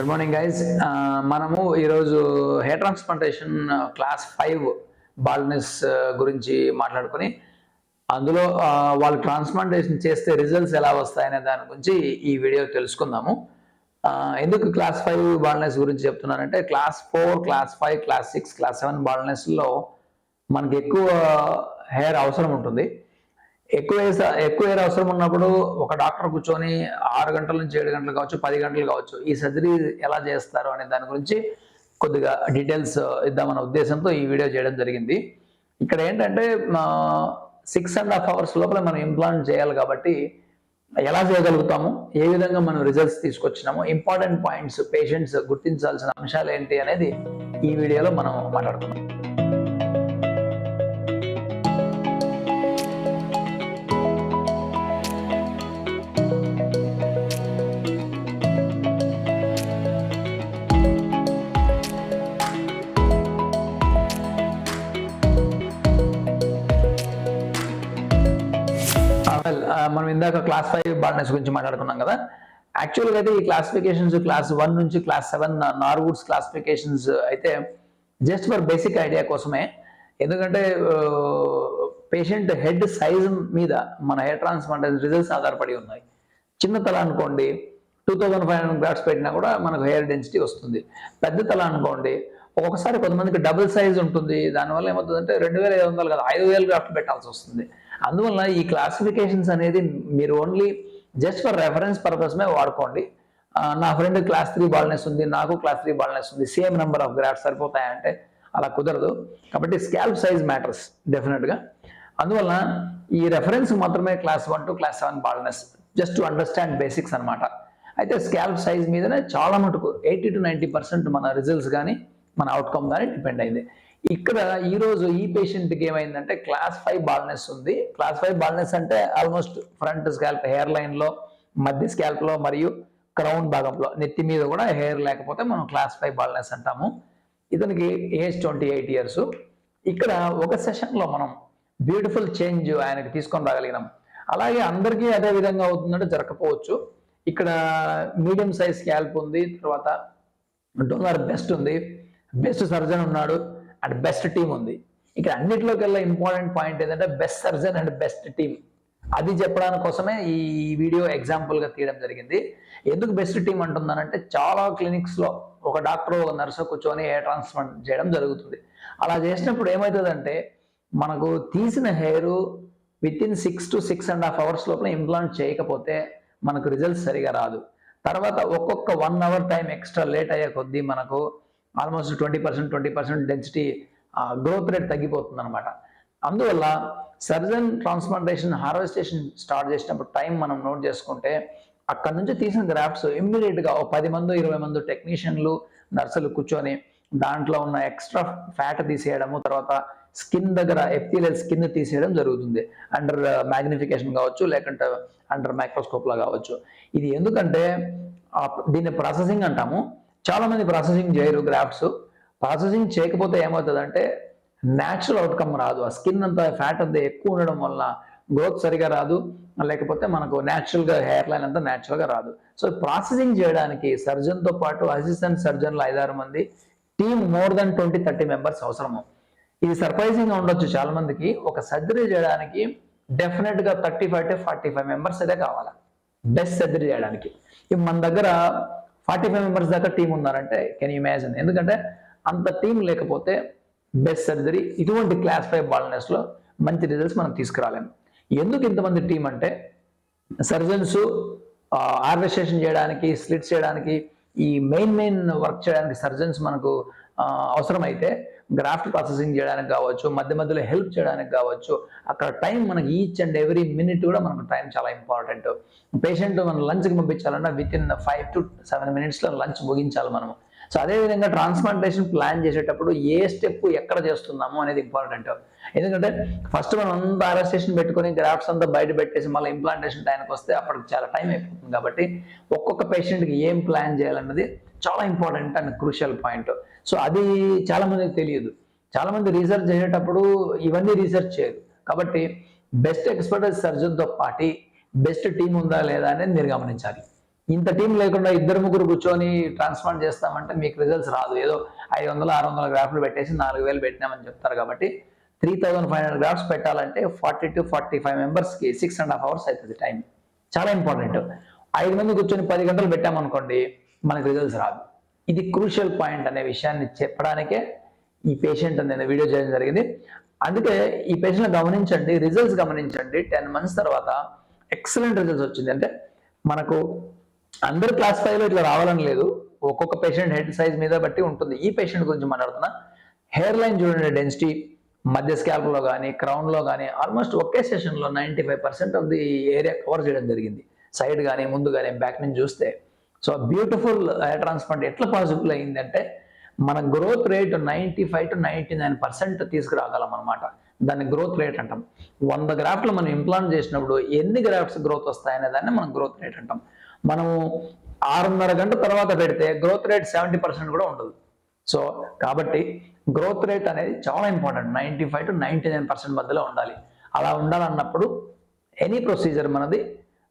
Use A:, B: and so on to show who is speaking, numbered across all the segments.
A: Good morning guys. మనము ఈరోజు hair transplantation class 5 baldness గురించి మాట్లాడుకొని అందులో వాళ్ళు ట్రాన్స్ప్లాంటేషన్ చేస్తే రిజల్ట్స్ ఎలా వస్తాయనే దాని గురించి ఈ వీడియో తెలుసుకుందాము. ఎందుకు క్లాస్ 5 బాల్నెస్ గురించి చెప్తున్నానంటే క్లాస్ 4, క్లాస్ 5, క్లాస్ 6, క్లాస్ 7 బాల్నెస్లో మనకి ఎక్కువ హెయిర్ అవసరం ఉంటుంది. ఎక్కువ హెయిర్ అవసరం ఉన్నప్పుడు ఒక డాక్టర్ కూర్చొని 6 గంటల నుంచి 7 గంటలు కావచ్చు, 10 గంటలు కావచ్చు, ఈ సర్జరీ ఎలా చేస్తారు అనే దాని గురించి కొద్దిగా డీటెయిల్స్ ఇద్దామన్న ఉద్దేశంతో ఈ వీడియో చేయడం జరిగింది. ఇక్కడ ఏంటంటే 6.5 hours లోపల మనం ఇంప్లాంట్ చేయాలి కాబట్టి ఎలా చేయగలుగుతాము, ఏ విధంగా మనం రిజల్ట్స్ తీసుకొచ్చినాము, ఇంపార్టెంట్ పాయింట్స్, పేషెంట్స్ గుర్తించాల్సిన అంశాలు ఏంటి అనేది ఈ వీడియోలో మనం మాట్లాడుతున్నాం. మనం ఇందాక క్లాస్ 5 బాల్నెస్ గురించి మాట్లాడుకున్నాం కదా. యాక్చువల్గా అయితే ఈ క్లాసిఫికేషన్స్ క్లాస్ 1 నుంచి క్లాస్ 7 నార్వుడ్స్ క్లాసిఫికేషన్స్ అయితే జస్ట్ ఫర్ బేసిక్ ఐడియా కోసమే. ఎందుకంటే పేషెంట్ హెడ్ సైజ్ మీద మన హెయిర్ ట్రాన్స్ప్లాంటేషన్ రిజల్ట్స్ ఆధారపడి ఉన్నాయి. చిన్న తల అనుకోండి 2500 గ్రాఫ్ట్స్ పెట్టినా కూడా మనకు హెయిర్ డెన్సిటీ వస్తుంది. పెద్ద తల అనుకోండి ఒక్కొక్కసారి కొంతమందికి డబుల్ సైజ్ ఉంటుంది, దానివల్ల ఏమవుతుందంటే 2500 కదా 5000 గ్రాఫ్ట్లు పెట్టాల్సి వస్తుంది. అందువల్ల ఈ క్లాసిఫికేషన్స్ అనేది మీరు ఓన్లీ జస్ట్ ఫర్ రెఫరెన్స్ పర్పస్మే వాడుకోండి. నా ఫ్రెండ్ క్లాస్ 3 బాల్నెస్ ఉంది, నాకు క్లాస్ 3 బాల్నెస్ ఉంది, సేమ్ నెంబర్ ఆఫ్ గ్రాఫ్ట్స్ సరిపోతాయంటే అలా కుదరదు. కాబట్టి స్కాల్ప్ సైజ్ మ్యాటర్స్ డెఫినెట్గా. అందువల్ల ఈ రెఫరెన్స్ మాత్రమే class 1 to class 7 baldness, just to understand basics అనమాట. అయితే స్కాల్ప్ సైజ్ మీదనే చాలా మటుకు 80 to 90% మన రిజల్ట్స్ కానీ మన అవుట్కమ్ కానీ డిపెండ్ అయింది. ఇక్కడ ఈరోజు ఈ పేషెంట్కి ఏమైందంటే క్లాస్ 5 బాల్నెస్ ఉంది. క్లాస్ 5 బాల్నెస్ అంటే ఆల్మోస్ట్ ఫ్రంట్ స్కాల్ప్ హెయిర్ లైన్లో, మధ్య స్కాల్ప్లో మరియు క్రౌన్ భాగంలో, నెత్తి మీద కూడా హెయిర్ లేకపోతే మనం క్లాస్ 5 బాల్నెస్ అంటాము. ఇతనికి ఏజ్ 28 years. ఇక్కడ ఒక సెషన్లో మనం బ్యూటిఫుల్ చేంజ్ ఆయనకి తీసుకొని రాగలిగినాం. అలాగే అందరికీ అదే విధంగా అవుతుందంటే జరగకపోవచ్చు. ఇక్కడ మీడియం సైజ్ స్కాల్ప్ ఉంది, తర్వాత డోనర్ బెస్ట్ ఉంది, బెస్ట్ సర్జన్ ఉన్నాడు అండ్ బెస్ట్ టీమ్ ఉంది. ఇక్కడ అన్నిటిలోకెల్లా ఇంపార్టెంట్ పాయింట్ ఏంటంటే best surgeon and best team. అది చెప్పడానికి కోసమే ఈ వీడియో ఎగ్జాంపుల్గా తీయడం జరిగింది. ఎందుకు బెస్ట్ టీమ్ అంటున్నానంటే చాలా క్లినిక్స్లో ఒక డాక్టర్ ఒక నర్సు కూర్చొని హెయిర్ ట్రాన్స్ప్లాంట్ చేయడం జరుగుతుంది. అలా చేసినప్పుడు ఏమవుతుందంటే మనకు తీసిన హెయిర్ వితిన్ 6 to 6.5 hours లోపల ఇంప్లాంట్ చేయకపోతే మనకు రిజల్ట్స్ సరిగా రాదు. తర్వాత ఒక్కొక్క 1 hour టైం ఎక్స్ట్రా లేట్ అయ్యే కొద్దీ మనకు ఆల్మోస్ట్ 20% డెన్సిటీ గ్రోత్ రేట్ తగ్గిపోతుంది అనమాట. అందువల్ల సర్జన్ ట్రాన్స్ప్లాంటేషన్ హార్వెస్టేషన్ స్టార్ట్ చేసినప్పుడు టైం మనం నోట్ చేసుకుంటే అక్కడ నుంచి తీసిన గ్రాఫ్ట్స్ ఇమ్మీడియట్గా 10 మంది 20 మంది టెక్నీషియన్లు నర్సులు కూర్చొని దాంట్లో ఉన్న ఎక్స్ట్రా ఫ్యాట్ తీసేయడము, తర్వాత స్కిన్ దగ్గర ఎపిథీలియల్ స్కిన్ తీసేయడం జరుగుతుంది. అండర్ మ్యాగ్నిఫికేషన్ కావచ్చు, లేకుంటే అండర్ మైక్రోస్కోప్లో కావచ్చు. ఇది ఎందుకంటే దీన్ని ప్రాసెసింగ్ అంటాము. చాలా మంది ప్రాసెసింగ్ చేయరు గ్రాఫ్ట్స్. ప్రాసెసింగ్ చేయకపోతే ఏమవుతుందంటే న్యాచురల్ అవుట్కమ్ రాదు. ఆ స్కిన్ అంతా ఫ్యాట్ అంతా ఎక్కువ ఉండడం వల్ల గ్రోత్ సరిగా రాదు, లేకపోతే మనకు న్యాచురల్గా హెయిర్ లైన్ అంతా న్యాచురల్గా రాదు. సో ప్రాసెసింగ్ చేయడానికి సర్జన్తో పాటు అసిస్టెంట్ సర్జన్లు 5-6 మంది, టీమ్ మోర్ దెన్ 20-30 మెంబర్స్ అవసరము. ఇది సర్ప్రైజింగ్గా ఉండొచ్చు చాలా మందికి. ఒక సర్జరీ చేయడానికి డెఫినెట్గా 35 to 45 మెంబర్స్ అయితే కావాలి బెస్ట్ సర్జరీ చేయడానికి. ఇప్పుడు మన దగ్గర 45 మెంబర్స్ దాకా టీం ఉన్నారంటే కెన్ యూ ఇమాజిన్. ఎందుకంటే అంత టీం లేకపోతే బెస్ట్ సర్జరీ ఇటువంటి క్లాస్ 5 బాల్నెస్లో మంచి రిజల్ట్స్ మనం తీసుకురాలేము. ఎందుకు ఇంతమంది టీం అంటే సర్జన్స్ హార్వెస్టేషన్ చేయడానికి, స్లిట్స్ చేయడానికి, ఈ మెయిన్ వర్క్ చేయడానికి సర్జన్స్ మనకు అవసరమైతే గ్రాఫ్ట్ ప్రాసెసింగ్ చేయడానికి కావచ్చు, మధ్య మధ్యలో హెల్ప్ చేయడానికి కావచ్చు, అక్కడ టైం మనకి ఈచ్ అండ్ ఎవ్రీ మినిట్ కూడా మనకు టైం చాలా ఇంపార్టెంట్. పేషెంట్ మనం లంచ్కి పంపించాలన్నా వితిన్ 5 to 7 minutesలో లంచ్ ముగించాలి మనము. సో అదేవిధంగా ట్రాన్స్ప్లాంటేషన్ ప్లాన్ చేసేటప్పుడు ఏ స్టెప్ ఎక్కడ చేస్తున్నాము అనేది ఇంపార్టెంట్. ఎందుకంటే ఫస్ట్ మనం అంతా హార్వెస్టేషన్ పెట్టుకొని గ్రాఫ్ట్స్ అంతా బయట పెట్టేసి మళ్ళీ ఇంప్లాంటేషన్ టైంకి వస్తే అప్పటికి చాలా టైం అయిపోతుంది. కాబట్టి ఒక్కొక్క పేషెంట్కి ఏం ప్లాన్ చేయాలన్నది చాలా important and crucial point. So అది చాలా మందికి తెలియదు. చాలా మంది రీసెర్చ్ చేసేటప్పుడు ఇవన్నీ రీసెర్చ్ చేయరు. కాబట్టి బెస్ట్ ఎక్స్పర్ట్ సర్జన్తో పాటు బెస్ట్ టీం ఉందా లేదా అనేది మీరు గమనించాలి. ఇంత టీం లేకుండా ఇద్దరు ముగ్గురు కూర్చొని ట్రాన్స్ప్లాంట్ చేస్తామంటే మీకు రిజల్ట్స్ రాదు. ఏదో 500-600 గ్రాఫ్లు పెట్టేసి 4000 పెట్టినామని చెప్తారు. కాబట్టి 3500 గ్రాఫ్స్ పెట్టాలంటే 40 to 45 మెంబర్స్కి 6.5 hours అవుతుంది టైం. చాలా ఇంపార్టెంట్. 5 మంది కూర్చొని 10 గంటలు పెట్టామనుకోండి, మనకు రిజల్ట్స్ రాదు. ఇది క్రూషియల్ పాయింట్ అనే విషయాన్ని చెప్పడానికే ఈ పేషెంట్ నేను వీడియో చేయడం జరిగింది. అందుకే ఈ పేషెంట్ గమనించండి, రిజల్ట్స్ గమనించండి. 10 months తర్వాత ఎక్సలెంట్ రిజల్ట్స్ వచ్చింది. అంటే మనకు అందరు క్లాస్ 5లో ఇట్లా రావాలని లేదు, ఒక్కొక్క పేషెంట్ హెడ్ సైజ్ మీద బట్టి ఉంటుంది. ఈ పేషెంట్ గురించి మాట్లాడుతున్నా. హెయిర్ లైన్ చూడండి, డెన్సిటీ మధ్య స్కాల్ప్లో కానీ క్రౌన్లో కానీ ఆల్మోస్ట్ ఒకే సెషన్లో 95% ఆఫ్ ది ఏరియా కవర్ చేయడం జరిగింది. సైడ్ కానీ ముందు కానీ బ్యాక్ నుంచి చూస్తే. సో బ్యూటిఫుల్ హెయిర్ ట్రాన్స్ప్లాంట్ ఎట్లా పాసిబుల్ అయిందంటే మన గ్రోత్ రేట్ 95 to 99% తీసుకురాగలం అనమాట. దాన్ని గ్రోత్ రేట్ అంటాం. 100 గ్రాఫ్ట్లు మనం ఇంప్లాంట్ చేసినప్పుడు ఎన్ని గ్రాఫ్ట్స్ గ్రోత్ వస్తాయనే దాన్ని మనం గ్రోత్ రేట్ అంటాం. మనము 6.5 గంటల తర్వాత పెడితే గ్రోత్ రేట్ 70% కూడా ఉండదు. సో కాబట్టి గ్రోత్ రేట్ అనేది చాలా ఇంపార్టెంట్. 95 to 99% మధ్యలో ఉండాలి. అలా ఉండాలన్నప్పుడు ఎనీ ప్రొసీజర్ మనది,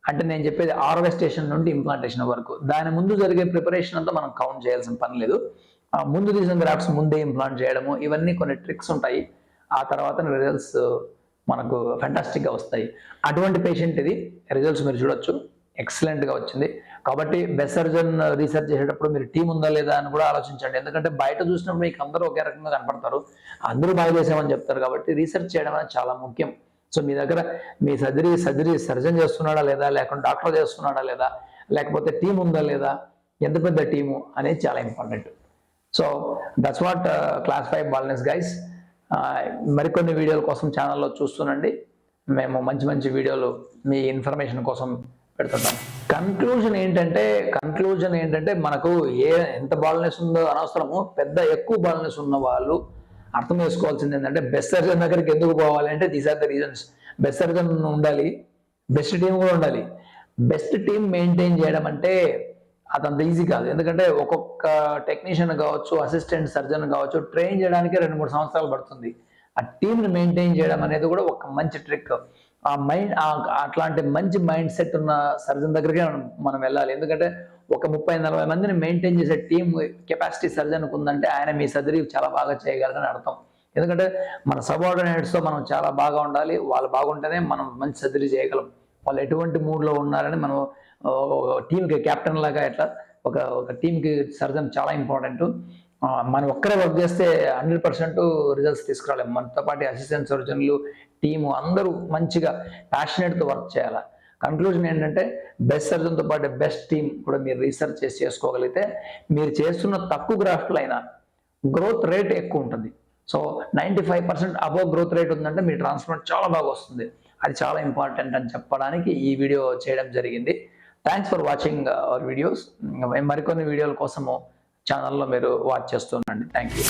A: అంటే నేను చెప్పేది ఆర్వెస్టేషన్ నుండి ఇంప్లాంటేషన్ వరకు, దాని ముందు జరిగే ప్రిపరేషన్ అంతా మనం కౌంట్ చేయాల్సిన పని లేదు. ముందు తీసిన గ్రాఫ్ట్స్ ముందే ఇంప్లాంట్ చేయడము, ఇవన్నీ కొన్ని ట్రిక్స్ ఉంటాయి. ఆ తర్వాత రిజల్ట్స్ మనకు ఫెంటాస్టిక్గా వస్తాయి. అటువంటి పేషెంట్ ఇది. రిజల్ట్స్ మీరు చూడొచ్చు, ఎక్సలెంట్గా వచ్చింది. కాబట్టి బెస్ట్ సర్జన్ రీసెర్చ్ చేసేటప్పుడు మీరు టీం ఉందా లేదా అని కూడా ఆలోచించండి. ఎందుకంటే బయట చూసినప్పుడు మీకు అందరూ ఒకే రకంగా కనపడతారు, అందరూ బాగా చేసామని చెప్తారు. కాబట్టి రీసెర్చ్ చేయడం అనేది చాలా ముఖ్యం. సో మీ దగ్గర మీ సర్జన్ చేస్తున్నాడా లేదా, లేకుంటే డాక్టర్ చేస్తున్నాడా లేదా, లేకపోతే టీం ఉందా లేదా, ఎంత పెద్ద టీము అనేది చాలా important. So that's what class 5 baldness guys. మరికొన్ని వీడియోల కోసం ఛానల్లో చూస్తుండండి. మేము మంచి మంచి వీడియోలు మీ ఇన్ఫర్మేషన్ కోసం పెడుతుంటాం. కన్క్లూజన్ ఏంటంటే మనకు ఎంత బాల్నెస్ ఉందో అనవసరము. ఎక్కువ బాల్నెస్ ఉన్న వాళ్ళు అర్థం చేసుకోవాల్సింది ఏంటంటే బెస్ట్ సర్జన్ దగ్గరికి ఎందుకు పోవాలి అంటే these are the reasons. Best surgeon ఉండాలి, బెస్ట్ టీం కూడా ఉండాలి. బెస్ట్ టీం మెయింటైన్ చేయడం అంటే అదంత ఈజీ కాదు. ఎందుకంటే ఒక్కొక్క టెక్నీషియన్ కావచ్చు, అసిస్టెంట్ సర్జన్ కావచ్చు, ట్రైన్ చేయడానికి 2-3 సంవత్సరాలు పడుతుంది. ఆ టీంని మెయింటైన్ చేయడం అనేది కూడా ఒక మంచి ట్రిక్. అట్లాంటి మంచి మైండ్ సెట్ ఉన్న సర్జన్ దగ్గరికి మనం వెళ్ళాలి. ఎందుకంటే ఒక 30-40 మందిని మెయింటైన్ చేసే టీం కెపాసిటీ సర్జన్కి ఉందంటే ఆయన మీ సర్జరీ చాలా బాగా చేయగలరని అర్థం. ఎందుకంటే మన సబార్డినేట్స్తో మనం చాలా బాగా ఉండాలి. వాళ్ళు బాగుంటేనే మనం మంచి సర్జరీ చేయగలం. వాళ్ళు ఎటువంటి మూడ్లో ఉన్నారని మనం టీంకి కెప్టెన్ లాగా ఎట్లా ఒక టీంకి సర్జన్ చాలా ఇంపార్టెంట్. మనం ఒక్కరే వర్క్ చేస్తే 100% రిజల్ట్స్ తీసుకురాలేము. మనతో పాటు అసిస్టెంట్ సర్జన్లు, టీము అందరూ మంచిగా ప్యాషనేట్తో వర్క్ చేయాలి. కన్క్లూజన్ ఏంటంటే బెస్ట్ సర్జన్తో పాటు బెస్ట్ టీం కూడా మీరు రీసెర్చ్ చేసి చేసుకోగలిగితే మీరు చేస్తున్న తక్కువ గ్రాఫ్ట్లు అయినా గ్రోత్ రేట్ ఎక్కువ ఉంటుంది. సో 95% అబోవ్ గ్రోత్ రేట్ ఉందంటే మీ ట్రాన్స్ప్లాంట్ చాలా బాగా వస్తుంది. అది చాలా ఇంపార్టెంట్ అని చెప్పడానికి ఈ వీడియో చేయడం జరిగింది. Thanks for watching our videos. మరికొన్ని వీడియోల కోసము ఛానల్లో మీరు వాచ్ చేస్తూ ఉండండి. Thank you.